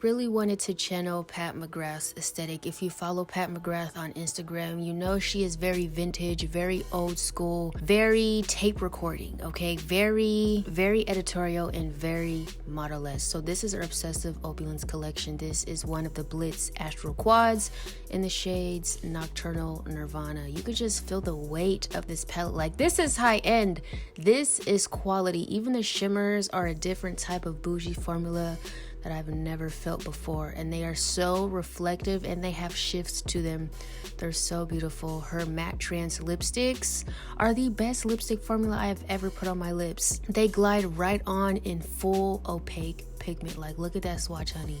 really wanted to channel Pat McGrath's aesthetic. If you follow Pat McGrath on Instagram, you know she is very vintage, very old school, very tape recording, okay? Very editorial and very model-esque. So this is her Obsessive Opulence collection. This is one of the Blitz Astral Quads in the shades Nocturnal Nirvana. You could just feel the weight of this palette. Like, this is high-end. This is quality. Even the shimmers are a different type of bougie formula that I've never felt before, and they are so reflective and they have shifts to them. They're so beautiful. Her matte trans lipsticks are the best lipstick formula I have ever put on my lips. They glide right on in full opaque pigment. Like, look at that swatch, honey.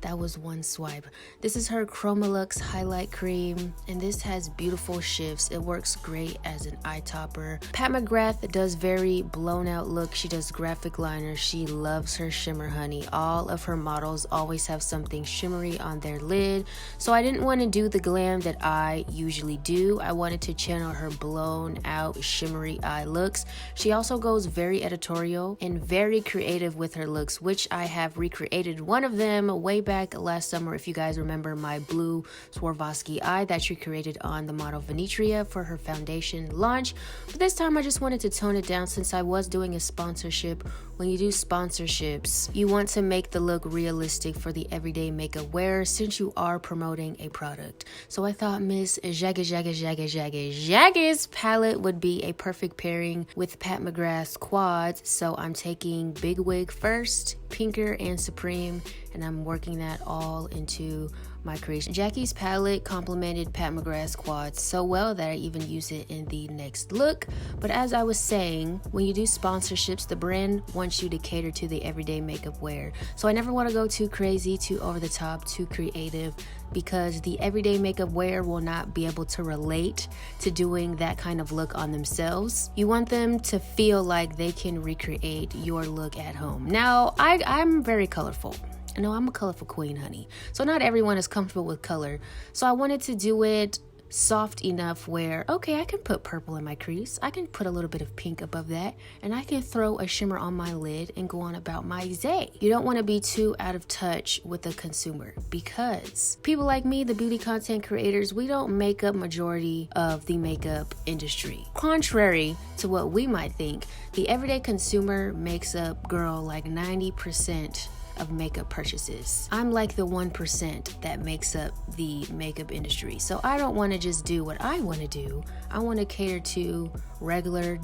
That was one swipe. This is her Chromolux highlight cream, and this has beautiful shifts. It works great as an eye topper. Pat McGrath does very blown out look. She does graphic liners. She loves her shimmer, honey. All of her models always have something shimmery on their lid. So I didn't want to do the glam that I usually do. I wanted to channel her blown out shimmery eye looks. She also goes very editorial and very creative with her looks, which I have recreated one of them way back last summer, if you guys remember my blue Swarovski eye that she created on the model Venetria for her foundation launch. But this time I just wanted to tone it down since I was doing a sponsorship. When you do sponsorships, you want to make the look realistic for the everyday makeup wearer since you are promoting a product. So I thought Miss Jagged's palette would be a perfect pairing with Pat McGrath's quads. So I'm taking Big Wig first, Pinker and Supreme, and I'm working that all into my creation. Jackie's palette complemented Pat McGrath's quads so well that I even use it in the next look. But as I was saying, when you do sponsorships, the brand wants you to cater to the everyday makeup wearer. So I never want to go too crazy, too over the top, too creative, because the everyday makeup wearer will not be able to relate to doing that kind of look on themselves. You want them to feel like they can recreate your look at home. Now, I'm very colorful. No, I'm a colorful queen, honey. So not everyone is comfortable with color. So I wanted to do it soft enough where, okay, I can put purple in my crease. I can put a little bit of pink above that, and I can throw a shimmer on my lid and go on about my day. You don't want to be too out of touch with the consumer, because people like me, the beauty content creators, we don't make up majority of the makeup industry. Contrary to what we might think, the everyday consumer makes up, girl, like 90% of makeup purchases. I'm like the 1% that makes up the makeup industry. So I don't want to just do what I want to do. I want to cater to regular,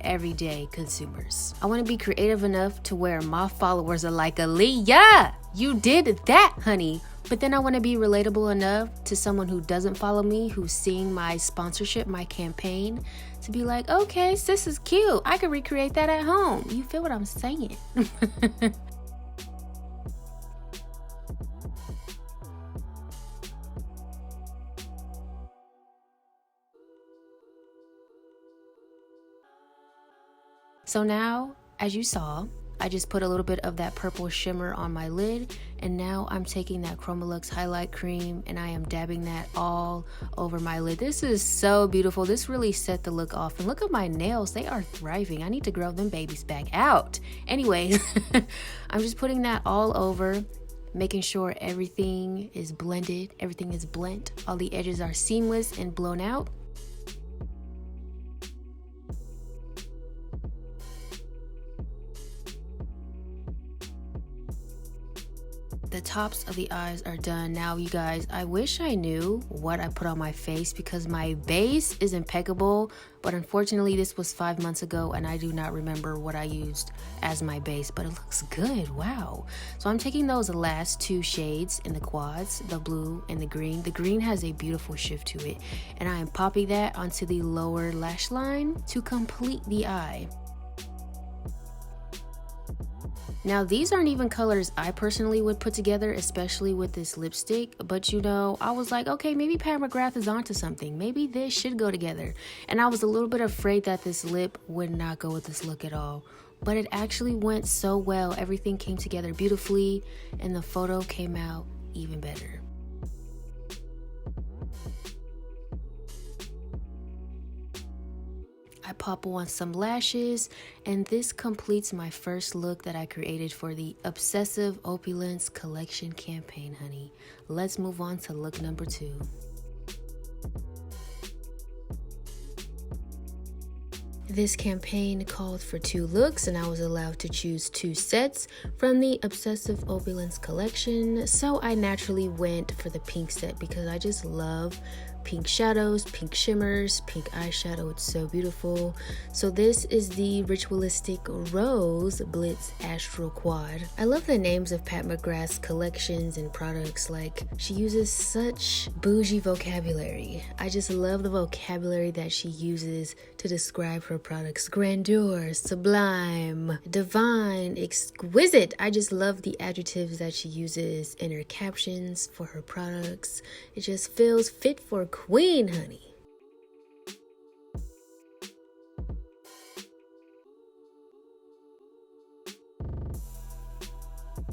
everyday consumers. I want to be creative enough to where my followers are like, Aaliyah, you did that, honey. But then I want to be relatable enough to someone who doesn't follow me, who's seeing my sponsorship, my campaign, to be like, okay, sis is cute. I could recreate that at home. You feel what I'm saying? So now, as you saw, I just put a little bit of that purple shimmer on my lid, and now I'm taking that Chromolux highlight cream and I am dabbing that all over my lid. This is so beautiful. This really set the look off. And look at my nails. They are thriving. I need to grow them babies back out. Anyways, I'm just putting that all over, making sure everything is blended, everything is blent. All the edges are seamless and blown out. The tops of the eyes are done. Now, you guys, I wish I knew what I put on my face because my base is impeccable, but unfortunately this was 5 months ago and I do not remember what I used as my base, but it looks good. Wow. So I'm taking those last two shades in the quads, the blue and the green. The green has a beautiful shift to it, and I am popping that onto the lower lash line to complete the eye. Now, these aren't even colors I personally would put together, especially with this lipstick. But, you know, I was like, okay, maybe Pat McGrath is onto something. Maybe this should go together. And I was a little bit afraid that this lip would not go with this look at all. But it actually went so well. Everything came together beautifully, and the photo came out even better. I pop on some lashes, and this completes my first look that I created for the Obsessive Opulence collection campaign, honey. Let's move on to look number 2. This campaign called for 2 looks, and I was allowed to choose 2 sets from the Obsessive Opulence collection, so I naturally went for the pink set because I just love pink shadows, pink shimmers, pink eyeshadow. It's so beautiful. So this is the Ritualistic Rose Blitz Astral Quad. I love the names of Pat McGrath's collections and products. Like, she uses such bougie vocabulary. I just love the vocabulary that she uses to describe her products. Grandeur, sublime, divine, exquisite. I just love the adjectives that she uses in her captions for her products. It just feels fit for queen, honey.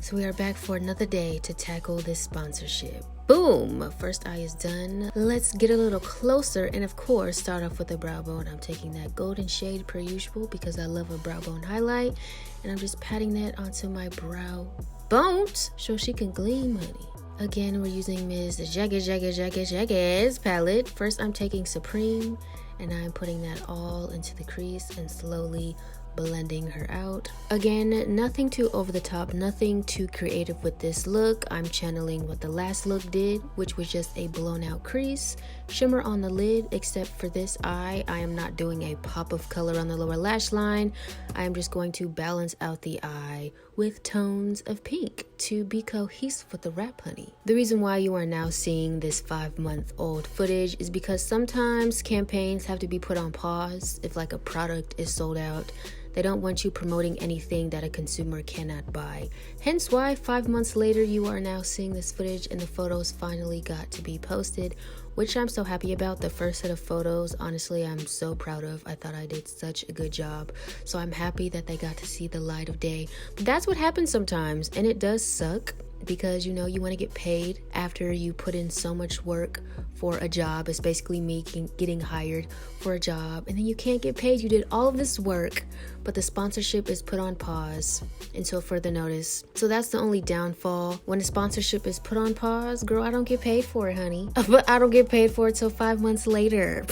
So we are back for another day to tackle this sponsorship. Boom! First eye is done. Let's get a little closer and of course start off with the brow bone. I'm taking that golden shade per usual because I love a brow bone highlight, and I'm just patting that onto my brow bones so she can gleam, honey. Again, we're using Ms. Jagged's palette. First, I'm taking Supreme, and I'm putting that all into the crease and slowly blending her out. Again, nothing too over the top, nothing too creative with this look. I'm channeling what the last look did, which was just a blown out crease, shimmer on the lid, except for this eye, I am not doing a pop of color on the lower lash line. I am just going to balance out the eye with tones of pink to be cohesive with the wrap, honey. The reason why you are now seeing this 5-month-old footage is because sometimes campaigns have to be put on pause if like a product is sold out. They don't want you promoting anything that a consumer cannot buy. Hence why 5 months later, you are now seeing this footage and the photos finally got to be posted, which I'm so happy about. The first set of photos, honestly, I'm so proud of. I thought I did such a good job. So I'm happy that they got to see the light of day. But that's what happens sometimes, and it does suck because, you know, you want to get paid after you put in so much work for a job. It's basically me getting hired for a job, and then you can't get paid. You did all of this work, but the sponsorship is put on pause until further notice. So that's the only downfall. When a sponsorship is put on pause, girl, I don't get paid for it, honey. But I don't get paid for it till 5 months later.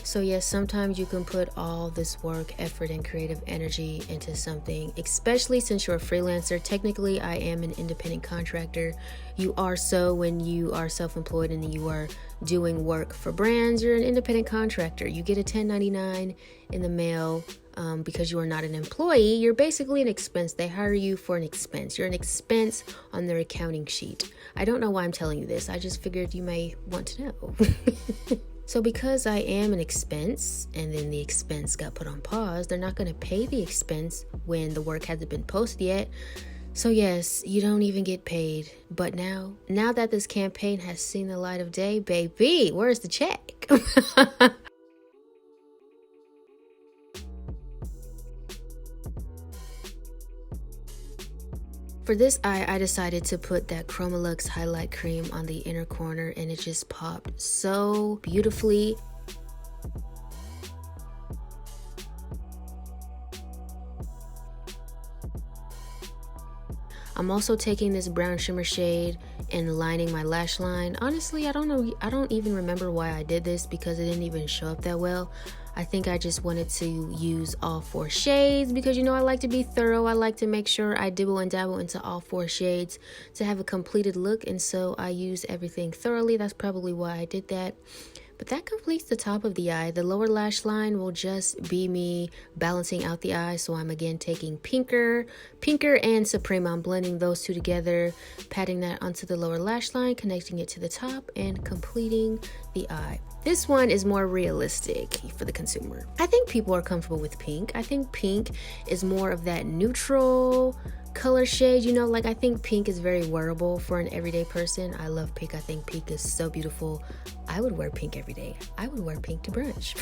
So yes, sometimes you can put all this work, effort, and creative energy into something, especially since you're a freelancer. Technically, I am an independent contractor. You are so when you are self-employed and you are doing work for brands. You're an independent contractor. You get a 1099 in the mail. Because you are not an employee, you're basically an expense. They hire you for an expense. You're an expense on their accounting sheet. I don't know why I'm telling you this. I just figured you may want to know. So because I am an expense and then the expense got put on pause, they're not going to pay the expense when the work hasn't been posted yet. So yes, you don't even get paid. But now that this campaign has seen the light of day, baby, where's the check? For this eye, I decided to put that Chromolux highlight cream on the inner corner, and it just popped so beautifully. I'm also taking this brown shimmer shade and lining my lash line. Honestly, I don't even remember why I did this because it didn't even show up that well. I think I just wanted to use all 4 shades because, you know, I like to be thorough. I like to make sure I dibble and dabble into all 4 shades to have a completed look, and so I use everything thoroughly. That's probably why I did that. But that completes the top of the eye. The lower lash line will just be me balancing out the eye. So I'm again taking Pinker and Supreme. I'm blending those two together, patting that onto the lower lash line, connecting it to the top, and completing the eye. This one is more realistic for the consumer. I think people are comfortable with pink. I think pink is more of that neutral color shade, you know, like I think pink is very wearable for an everyday person. I love pink. I think pink is so beautiful. I would wear pink every day. I would wear pink to brunch.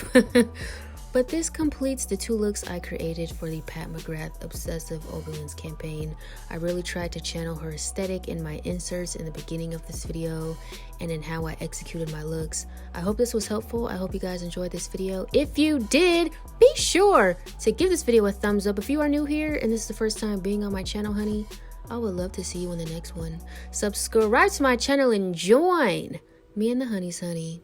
But this completes the 2 looks I created for the Pat McGrath Obsessive Opulence campaign. I really tried to channel her aesthetic in my inserts in the beginning of this video and in how I executed my looks. I hope this was helpful. I hope you guys enjoyed this video. If you did, be sure to give this video a thumbs up. If you are new here and this is the first time being on my channel, honey, I would love to see you in the next one. Subscribe to my channel and join me and the honeys, honey.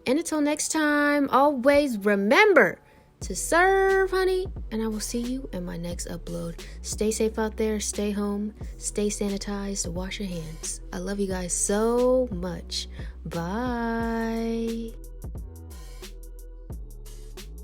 And until next time, always remember to serve, honey. And I will see you in my next upload. Stay safe out there. Stay home. Stay sanitized. Wash your hands. I love you guys so much. Bye.